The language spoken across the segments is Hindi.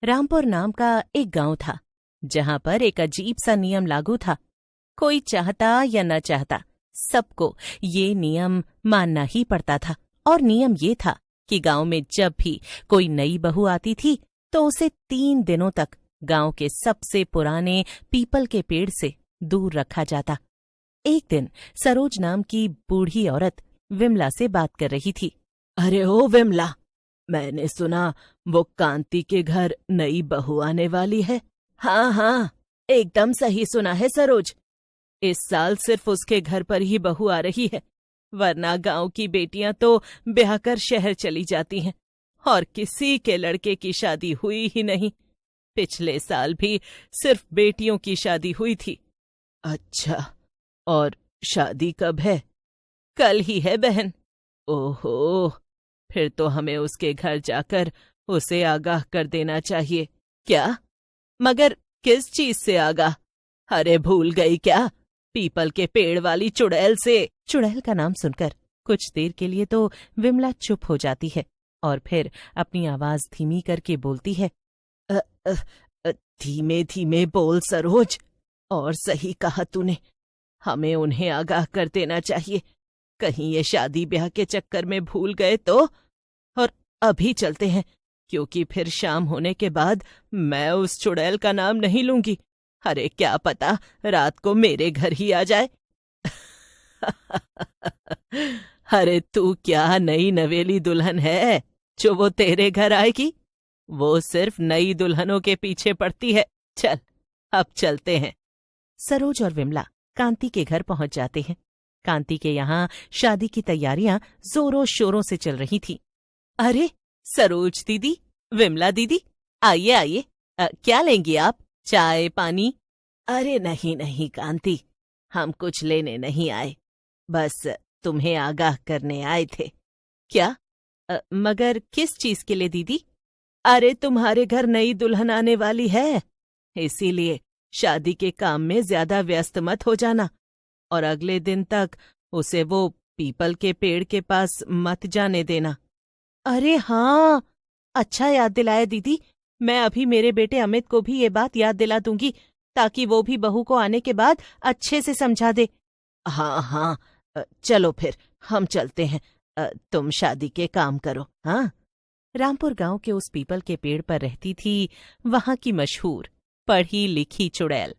रामपुर नाम का एक गांव था, जहां पर एक अजीब सा नियम लागू था। कोई चाहता या न चाहता, सबको ये नियम मानना ही पड़ता था। और नियम ये था कि गांव में जब भी कोई नई बहू आती थी तो उसे 3 दिनों तक गांव के सबसे पुराने पीपल के पेड़ से दूर रखा जाता। एक दिन सरोज नाम की बूढ़ी औरत विमला से बात कर रही थी। अरे ओ विमला, मैंने सुना वो कांति के घर नई बहू आने वाली है। हाँ हाँ, एकदम सही सुना है सरोज। इस साल सिर्फ उसके घर पर ही बहू आ रही है, वरना गांव की बेटियां तो ब्याह कर शहर चली जाती हैं और किसी के लड़के की शादी हुई ही नहीं। पिछले साल भी सिर्फ बेटियों की शादी हुई थी। अच्छा, और शादी कब है? कल ही है बहन। ओहो, फिर तो हमें उसके घर जाकर उसे आगाह कर देना चाहिए। क्या? मगर किस चीज से आगाह? अरे भूल गई क्या? पीपल के पेड़ वाली चुड़ैल से। चुड़ैल का नाम सुनकर कुछ देर के लिए तो विमला चुप हो जाती है और फिर अपनी आवाज धीमी करके बोलती है। धीमे धीमे बोल सरोज, और सही कहा तूने। हमें उन्हें आगाह कर देना चाहिए, कहीं ये शादी ब्याह के चक्कर में भूल गए तो। और अभी चलते हैं, क्योंकि फिर शाम होने के बाद मैं उस चुड़ैल का नाम नहीं लूंगी। अरे क्या पता रात को मेरे घर ही आ जाए। अरे तू क्या नई नवेली दुल्हन है जो वो तेरे घर आएगी? वो सिर्फ नई दुल्हनों के पीछे पड़ती है। चल, अब चलते हैं। सरोज और विमला कांति के घर पहुंच जाते हैं। कांति के यहाँ शादी की तैयारियां जोरों शोरों से चल रही थी। अरे सरोज दीदी, विमला दीदी, आइए आइए। क्या लेंगी आप? चाय पानी? अरे नहीं नहीं कांति, हम कुछ लेने नहीं आए, बस तुम्हें आगाह करने आए थे। क्या? मगर किस चीज के लिए दीदी? अरे तुम्हारे घर नई दुल्हन आने वाली है, इसीलिए शादी के काम में ज्यादा व्यस्त मत हो जाना और अगले दिन तक उसे वो पीपल के पेड़ के पास मत जाने देना। अरे हाँ, अच्छा याद दिलाया दीदी। मैं अभी मेरे बेटे अमित को भी ये बात याद दिला दूंगी, ताकि वो भी बहू को आने के बाद अच्छे से समझा दे। हाँ हाँ, चलो फिर हम चलते हैं। तुम शादी के काम करो। हाँ। रामपुर गांव के उस पीपल के पेड़ पर रहती थी वहां की मशहूर पढ़ी लिखी चुड़ैल।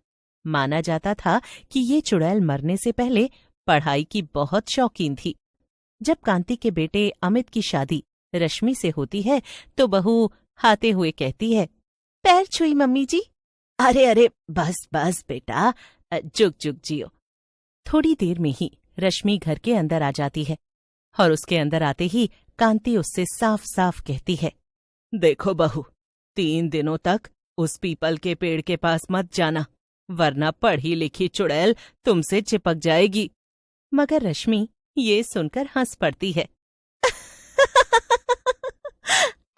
माना जाता था कि ये चुड़ैल मरने से पहले पढ़ाई की बहुत शौकीन थी। जब कांति के बेटे अमित की शादी रश्मि से होती है तो बहू हाते हुए कहती है, पैर छुई मम्मी जी। अरे अरे, बस बस बेटा, जुग जुग जियो। थोड़ी देर में ही रश्मि घर के अंदर आ जाती है और उसके अंदर आते ही कांति उससे साफ साफ कहती है, देखो बहू, 3 दिनों तक उस पीपल के पेड़ के पास मत जाना, वरना पढ़ी लिखी चुड़ैल तुमसे चिपक जाएगी। मगर रश्मि ये सुनकर हंस पड़ती है।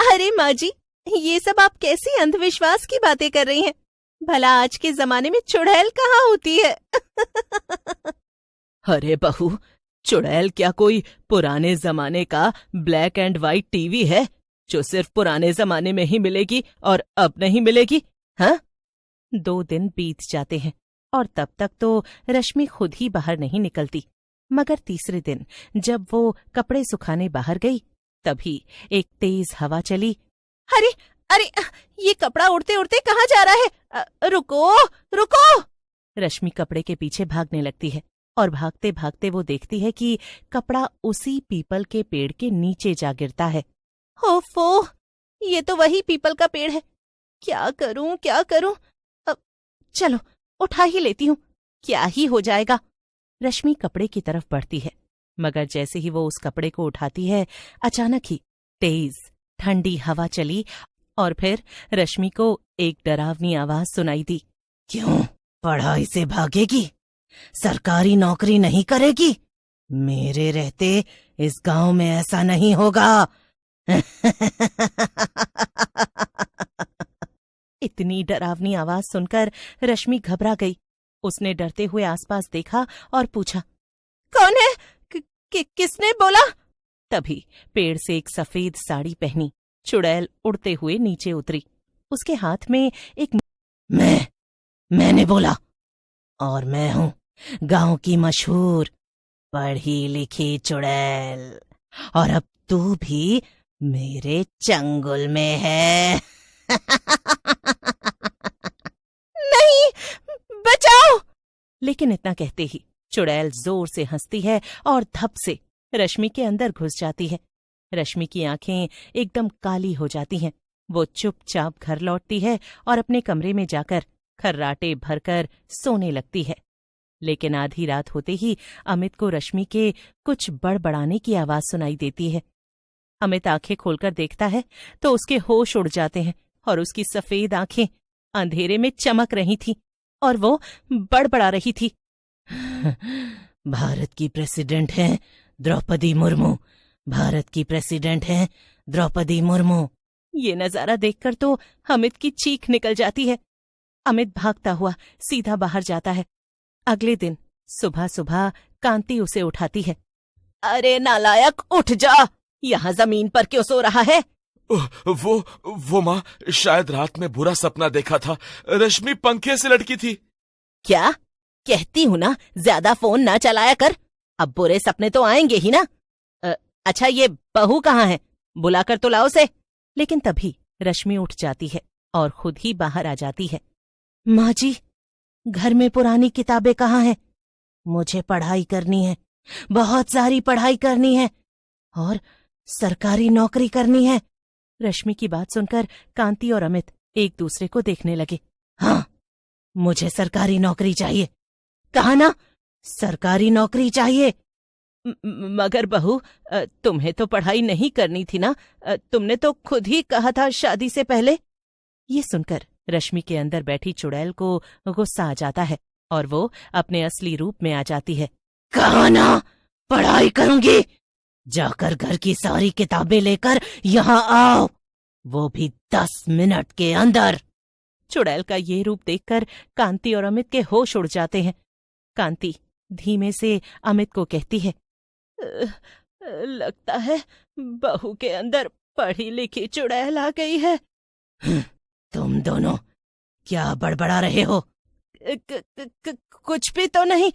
अरे माँ जी, ये सब आप कैसी अंधविश्वास की बातें कर रही हैं? भला आज के जमाने में चुड़ैल कहाँ होती है? अरे बहू, चुड़ैल क्या कोई पुराने जमाने का ब्लैक एंड व्हाइट टीवी है जो सिर्फ पुराने जमाने में ही मिलेगी और अब नहीं मिलेगी? हाँ? 2 दिन बीत जाते हैं और तब तक तो रश्मि खुद ही बाहर नहीं निकलती। मगर तीसरे दिन जब वो कपड़े सुखाने बाहर गई, तभी एक तेज हवा चली। अरे अरे, ये कपड़ा उड़ते उड़ते कहाँ जा रहा है? रुको रुको! रश्मि कपड़े के पीछे भागने लगती है और भागते भागते वो देखती है कि कपड़ा उसी पीपल के पेड़ के नीचे जा गिरता है। ओफो, ये तो वही पीपल का पेड़ है। क्या करूं क्या करूं? अब चलो उठा ही लेती हूँ, क्या ही हो जाएगा। रश्मि कपड़े की तरफ बढ़ती है, मगर जैसे ही वो उस कपड़े को उठाती है, अचानक ही तेज ठंडी हवा चली और फिर रश्मि को एक डरावनी आवाज सुनाई दी। क्यों पढ़ाई से भागेगी? सरकारी नौकरी नहीं करेगी? मेरे रहते इस गांव में ऐसा नहीं होगा। इतनी डरावनी आवाज सुनकर रश्मि घबरा गई। उसने डरते हुए आसपास देखा और पूछा, कौन है? किसने बोला? तभी पेड़ से एक सफेद साड़ी पहनी चुड़ैल उड़ते हुए नीचे उतरी उसके हाथ में एक मैंने बोला, और मैं हूँ गांव की मशहूर पढ़ी लिखी चुड़ैल, और अब तू भी मेरे चंगुल में है। नहीं, बचाओ! लेकिन इतना कहते ही चुड़ैल जोर से हंसती है और धप से रश्मि के अंदर घुस जाती है। रश्मि की आंखें एकदम काली हो जाती हैं। वो चुपचाप घर लौटती है और अपने कमरे में जाकर खर्राटे भरकर सोने लगती है। लेकिन आधी रात होते ही अमित को रश्मि के कुछ बड़बड़ाने की आवाज सुनाई देती है। अमित आंखें खोलकर देखता है तो उसके होश उड़ जाते हैं और उसकी सफेद आंखें अंधेरे में चमक रही थीं और वो बड़बड़ा रही थी। भारत की प्रेसिडेंट हैं द्रौपदी मुर्मू, भारत की प्रेसिडेंट हैं द्रौपदी मुर्मू। ये नजारा देखकर तो अमित की चीख निकल जाती है। अमित भागता हुआ सीधा बाहर जाता है। अगले दिन सुबह सुबह कांति उसे उठाती है। अरे नालायक, उठ जा, यहाँ जमीन पर क्यों सो रहा है? वो माँ, शायद रात में बुरा सपना देखा था। रश्मि पंखे से लटकी थी। क्या कहती हूँ ना, ज्यादा फोन ना चलाया कर, अब बुरे सपने तो आएंगे ही ना। अच्छा, ये बहू कहाँ है? बुलाकर तो लाओ से। लेकिन तभी रश्मि उठ जाती है और खुद ही बाहर आ जाती है। माँ जी, घर में पुरानी किताबें कहाँ हैं? मुझे पढ़ाई करनी है, बहुत सारी पढ़ाई करनी है, और सरकारी नौकरी करनी है। रश्मि की बात सुनकर कांति और अमित एक दूसरे को देखने लगे। हाँ, मुझे सरकारी नौकरी चाहिए। कहा ना, सरकारी नौकरी चाहिए। मगर बहू, तुम्हें तो पढ़ाई नहीं करनी थी ना, तुमने तो खुद ही कहा था शादी से पहले। ये सुनकर रश्मि के अंदर बैठी चुड़ैल को गुस्सा आ जाता है और वो अपने असली रूप में आ जाती है। कहा ना पढ़ाई करूंगी, जाकर घर की सारी किताबें लेकर यहाँ आओ, वो भी 10 मिनट के अंदर। चुड़ैल का ये रूप देखकर कांति और अमित के होश उड़ जाते हैं। कांति धीमे से अमित को कहती है, लगता है बहू के अंदर पढ़ी लिखी चुड़ैल आ गई है। तुम दोनों क्या बड़बड़ा रहे हो? कुछ भी तो नहीं,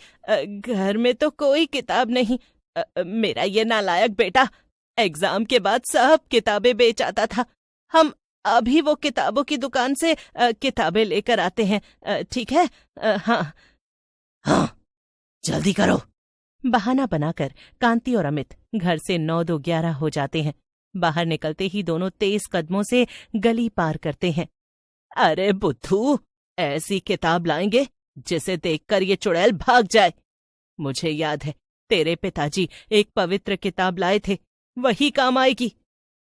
घर में तो कोई किताब नहीं। मेरा ये नालायक बेटा एग्जाम के बाद सब किताबें बेच आता था। हम अभी वो किताबों की दुकान से किताबें लेकर आते हैं, ठीक है? हाँ, जल्दी करो। बहाना बनाकर कांति और अमित घर से 9-2-11 हो जाते हैं। बाहर निकलते ही दोनों तेज कदमों से गली पार करते हैं। अरे बुद्धू, ऐसी किताब लाएंगे जिसे देखकर ये चुड़ैल भाग जाए। मुझे याद है, तेरे पिताजी एक पवित्र किताब लाए थे, वही काम आएगी।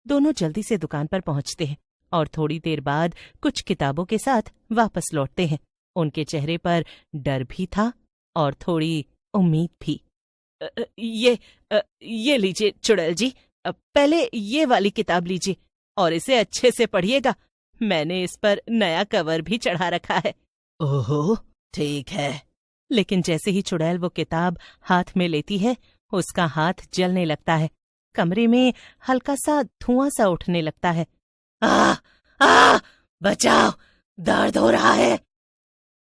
दोनों जल्दी से दुकान पर पहुंचते हैं और थोड़ी देर बाद कुछ किताबों के साथ वापस लौटते हैं। उनके चेहरे पर डर भी था और थोड़ी उम्मीद भी। ये लीजिए चुड़ैल जी, पहले ये वाली किताब लीजिए और इसे अच्छे से पढ़िएगा। मैंने इस पर नया कवर भी चढ़ा रखा है। ओहो, ठीक है। लेकिन जैसे ही चुड़ैल वो किताब हाथ में लेती है, उसका हाथ जलने लगता है। कमरे में हल्का सा धुआं सा उठने लगता है। बचाओ, दर्द हो रहा है।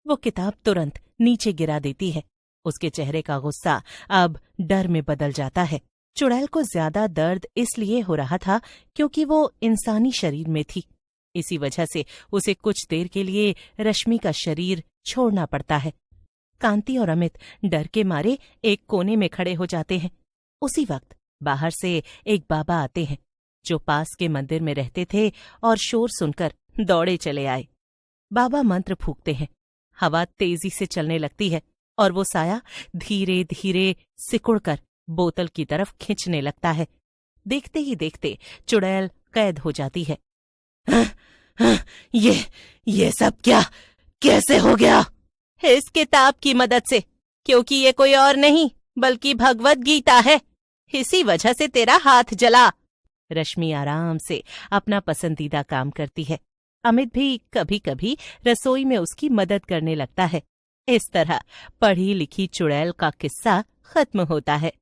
वो किताब तुरंत नीचे गिरा देती है। उसके चेहरे का गुस्सा अब डर में बदल जाता है। चुड़ैल को ज्यादा दर्द इसलिए हो रहा था क्योंकि वो इंसानी शरीर में थी। इसी वजह से उसे कुछ देर के लिए रश्मि का शरीर छोड़ना पड़ता है। कांति और अमित डर के मारे एक कोने में खड़े हो जाते हैं। उसी वक्त बाहर से एक बाबा आते हैं जो पास के मंदिर में रहते थे और शोर सुनकर दौड़े चले आए। बाबा मंत्र फूंकते हैं, हवा तेजी से चलने लगती है और वो साया धीरे धीरे सिकुड़कर बोतल की तरफ खींचने लगता है। देखते ही देखते चुड़ैल कैद हो जाती है। ये सब क्या कैसे हो गया? इस किताब की मदद से, क्योंकि ये कोई और नहीं बल्कि भगवत गीता है। इसी वजह से तेरा हाथ जला। रश्मि आराम से अपना पसंदीदा काम करती है। अमित भी कभी कभी रसोई में उसकी मदद करने लगता है। इस तरह पढ़ी लिखी चुड़ैल का किस्सा खत्म होता है।